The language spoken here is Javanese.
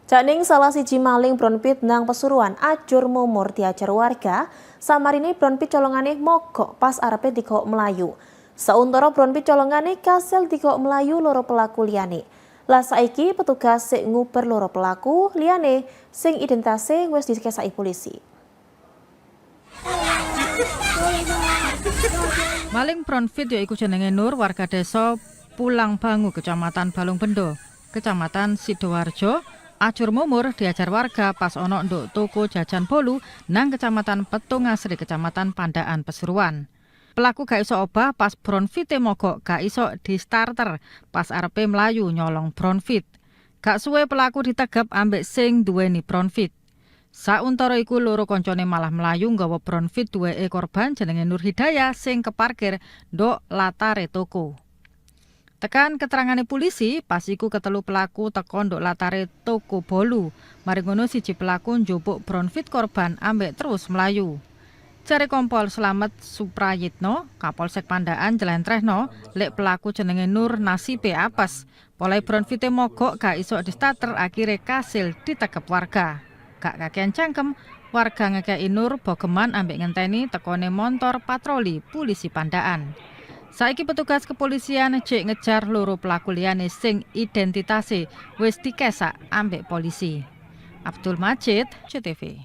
Janing salah siji maling bronpit nang Pasuruan ajur momor diajar warga, samarine bronpit colongane mogok pas arepe digok melayu. Sauntara bronpit colongane kasil digok melayu loro pelaku liyane. Lah saiki petugas sik nguber loro pelaku liyane sing identitase wis dikesaki polisi. Maling bronpit yaiku jenenge Nur, warga desa Pulang Bangu, Kecamatan Balungbendo, Kecamatan Sidoarjo. Ajur momor diajar warga pas ono nduk toko jajan bolu nang Kecamatan Petung Asri, Kecamatan Pandaan, Pasuruan. Pelaku gak iso obah pas bronfite mogok, gak iso di starter pas arepe mlayu nyolong bronfit. Gak suwe pelaku ditegep ambek sing duweni bronfit. Sauntara iku loro koncone malah mlayu nggawa bronfit duweke korban jenenge Nur Hidayah sing keparkir nduk latare toko. Tekan keterangane polisi, pas iku ketelu pelaku teko nduk latare toko bolu. Mari ngono siji pelaku njupuk bronfit korban ambek terus mlayu. Jare Kompol Slamet Suprayitno, Kapolsek Pandaan jelentrehno, lek pelaku jenenge Nur nasibe apes. Polai bronfite mogok gak iso di starter akhire kasil ditegep warga. Gak kakean cangkem, warga ngekei Nur bogeman ambek ngenteni tekone montor patroli polisi Pandaan. Saiki petugas kepolisian cek ngejar loro pelaku liyane sing identitase wis dikesak ambek polisi. Abdul Majid, CTV.